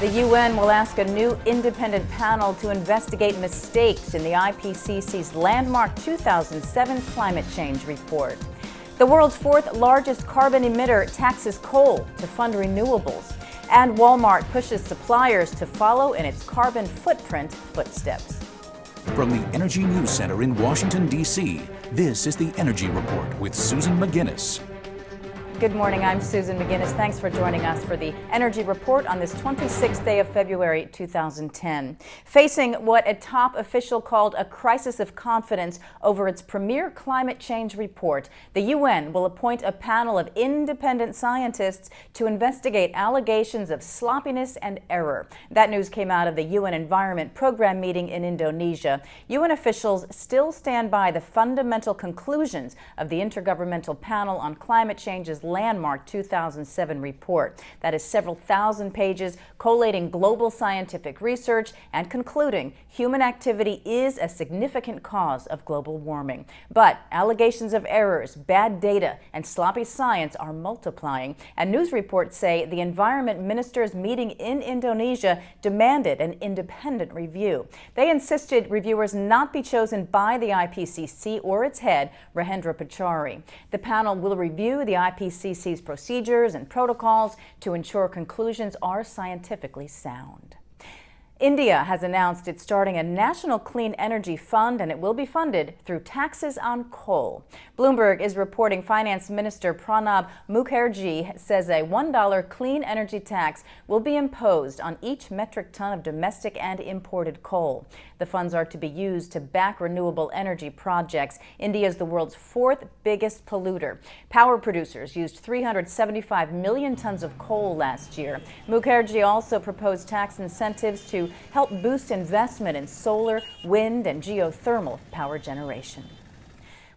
The UN will ask a new independent panel to investigate mistakes in the IPCC's landmark 2007 climate change report. The world's fourth largest carbon emitter taxes coal to fund renewables. And Walmart pushes suppliers to follow in its carbon footprint footsteps. From the Energy News Center in Washington, D.C., this is the Energy Report with Susan McGinnis. Good morning, I'm Susan McGinnis. Thanks for joining us for the Energy Report on this 26th day of February 2010. Facing what a top official called a crisis of confidence over its premier climate change report, the UN will appoint a panel of independent scientists to investigate allegations of sloppiness and error. That news came out of the UN Environment Program meeting in Indonesia. UN officials still stand by the fundamental conclusions of the Intergovernmental Panel on Climate Change's landmark 2007 report. That is several thousand pages collating global scientific research and concluding human activity is a significant cause of global warming. But allegations of errors, bad data, and sloppy science are multiplying, and news reports say the environment ministers meeting in Indonesia demanded an independent review. They insisted reviewers not be chosen by the IPCC or its head, Rahendra Pachauri. The panel will review the IPCC's procedures and protocols to ensure conclusions are scientifically sound. India has announced it's starting a national clean energy fund, and it will be funded through taxes on coal. Bloomberg is reporting Finance Minister Pranab Mukherjee says a $1 clean energy tax will be imposed on each metric ton of domestic and imported coal. The funds are to be used to back renewable energy projects. India is the world's fourth biggest polluter. Power producers used 375 million tons of coal last year. Mukherjee also proposed tax incentives to help boost investment in solar, wind, and geothermal power generation.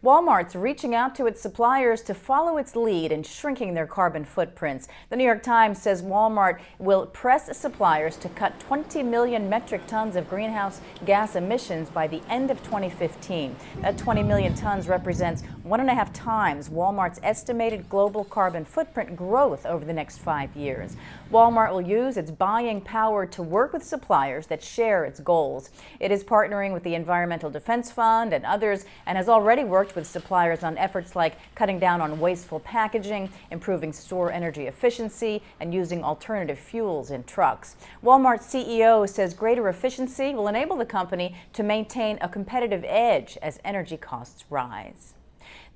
Walmart's reaching out to its suppliers to follow its lead in shrinking their carbon footprints. The New York Times says Walmart will press suppliers to cut 20 million metric tons of greenhouse gas emissions by the end of 2015. That 20 million tons represents 1.5 times Walmart's estimated global carbon footprint growth over the next 5 years. Walmart will use its buying power to work with suppliers that share its goals. It is partnering with the Environmental Defense Fund and others, and has already worked with suppliers on efforts like cutting down on wasteful packaging, improving store energy efficiency, and using alternative fuels in trucks. Walmart's CEO says greater efficiency will enable the company to maintain a competitive edge as energy costs rise.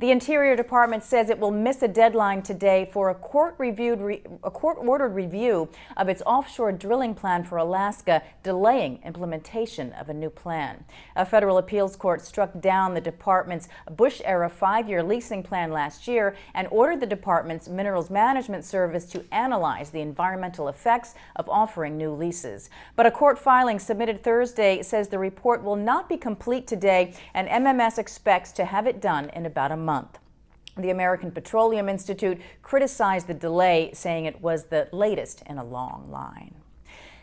The Interior Department says it will miss a deadline today for a court-ordered review of its offshore drilling plan for Alaska, delaying implementation of a new plan. A federal appeals court struck down the department's Bush-era 5-year leasing plan last year and ordered the department's Minerals Management Service to analyze the environmental effects of offering new leases. But a court filing submitted Thursday says the report will not be complete today, and MMS expects to have it done in about a month. The American Petroleum Institute criticized the delay, saying it was the latest in a long line.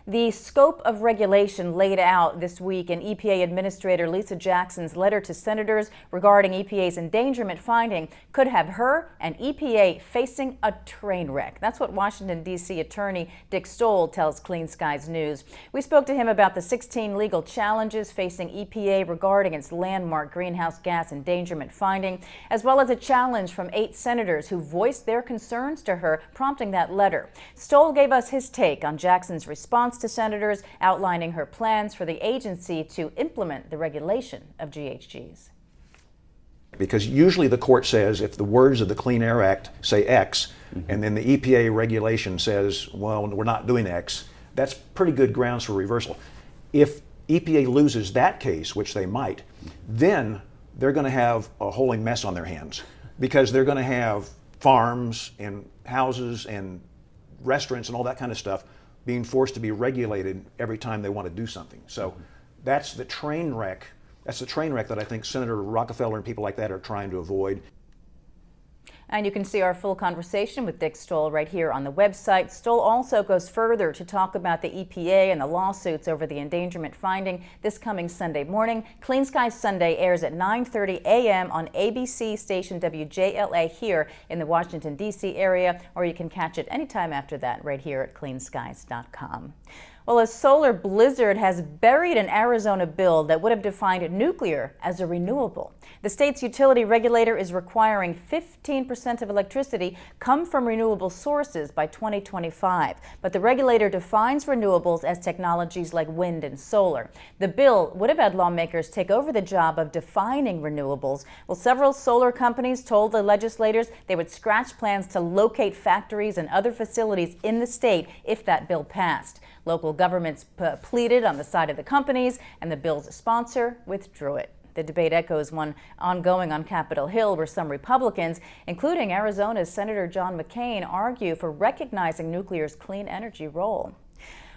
The scope of regulation laid out this week in EPA Administrator Lisa Jackson's letter to senators regarding EPA's endangerment finding could have her and EPA facing a train wreck. That's what Washington, D.C. Attorney Dick Stoll tells Clean Skies News. We spoke to him about the 16 legal challenges facing EPA regarding its landmark greenhouse gas endangerment finding, as well as a challenge from 8 senators who voiced their concerns to her, prompting that letter. Stoll gave us his take on Jackson's response to senators, outlining her plans for the agency to implement the regulation of GHGs. Because usually the court says if the words of the Clean Air Act say X, and then the EPA regulation says, well, we're not doing X, that's pretty good grounds for reversal. If EPA loses that case, which they might, then they're going to have a holy mess on their hands, because they're going to have farms and houses and restaurants and all that kind of stuff being forced to be regulated every time they want to do something. So that's the train wreck. That's the train wreck that I think Senator Rockefeller and people like that are trying to avoid. And you can see our full conversation with Dick Stoll right here on the website. Stoll also goes further to talk about the EPA and the lawsuits over the endangerment finding this coming Sunday morning. Clean Skies Sunday airs at 9:30 a.m. on ABC station WJLA here in the Washington, D.C. area, or you can catch it anytime after that right here at cleanskies.com. Well, a solar blizzard has buried an Arizona bill that would have defined nuclear as a renewable. The state's utility regulator is requiring 15% of electricity come from renewable sources by 2025. But the regulator defines renewables as technologies like wind and solar. The bill would have had lawmakers take over the job of defining renewables. Well, several solar companies told the legislators they would scratch plans to locate factories and other facilities in the state if that bill passed. Local governments pleaded on the side of the companies, and the bill's sponsor withdrew it. The debate echoes one ongoing on Capitol Hill, where some Republicans, including Arizona's Senator John McCain, argue for recognizing nuclear's clean energy role.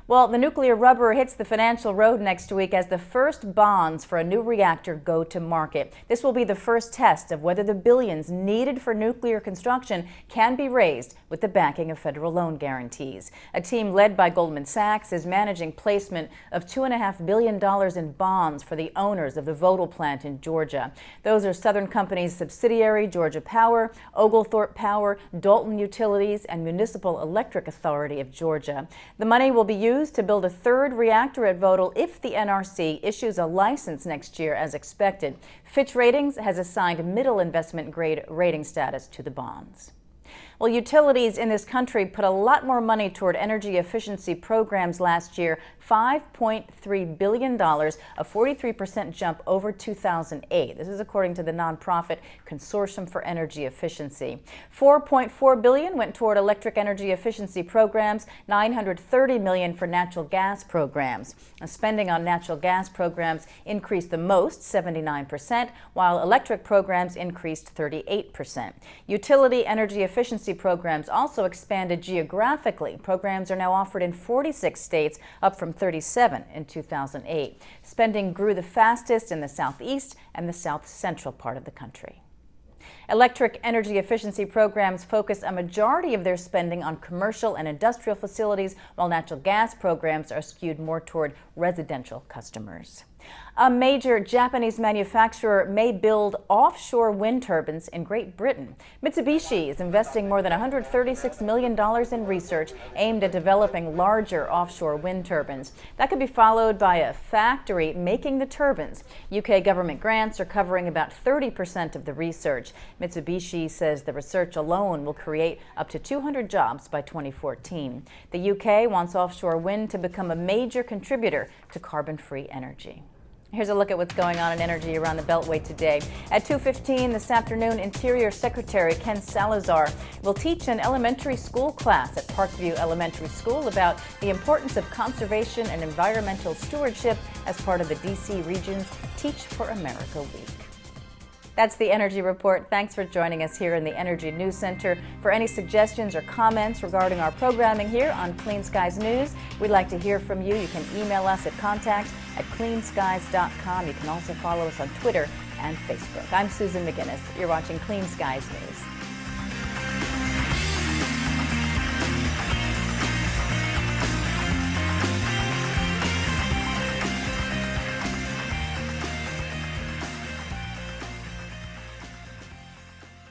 Well, the nuclear rubber hits the financial road next week as the first bonds for a new reactor go to market. This will be the first test of whether the billions needed for nuclear construction can be raised with the backing of federal loan guarantees. A team led by Goldman Sachs is managing placement of $2.5 billion in bonds for the owners of the Vogtle plant in Georgia. Those are Southern Company's subsidiary, Georgia Power, Oglethorpe Power, Dalton Utilities, and Municipal Electric Authority of Georgia. The money will be used to build a third reactor at Vogtle if the NRC issues a license next year as expected. Fitch Ratings has assigned middle investment grade rating status to the bonds. Well, utilities in this country put a lot more money toward energy efficiency programs last year, $5.3 billion, a 43% jump over 2008. This is according to the nonprofit Consortium for Energy Efficiency. $4.4 billion went toward electric energy efficiency programs, $930 million for natural gas programs. Spending on natural gas programs increased the most, 79%, while electric programs increased 38%. Utility energy efficiency programs also expanded geographically. Programs are now offered in 46 states, up from 37 in 2008. Spending grew the fastest in the southeast and the south central part of the country. Electric energy efficiency programs focus a majority of their spending on commercial and industrial facilities, while natural gas programs are skewed more toward residential customers. A major Japanese manufacturer may build offshore wind turbines in Great Britain. Mitsubishi is investing more than $136 million in research aimed at developing larger offshore wind turbines. That could be followed by a factory making the turbines. UK government grants are covering about 30% of the research. Mitsubishi says the research alone will create up to 200 jobs by 2014. The UK wants offshore wind to become a major contributor to carbon-free energy. Here's a look at what's going on in energy around the Beltway today. At 2:15 this afternoon, Interior Secretary Ken Salazar will teach an elementary school class at Parkview Elementary School about the importance of conservation and environmental stewardship as part of the D.C. region's Teach for America Week. That's the Energy Report. Thanks for joining us here in the Energy News Center. For any suggestions or comments regarding our programming here on Clean Skies News, we'd like to hear from you. You can email us at contact@cleanskies.com. You can also follow us on Twitter and Facebook. I'm Susan McGinnis. You're watching Clean Skies News.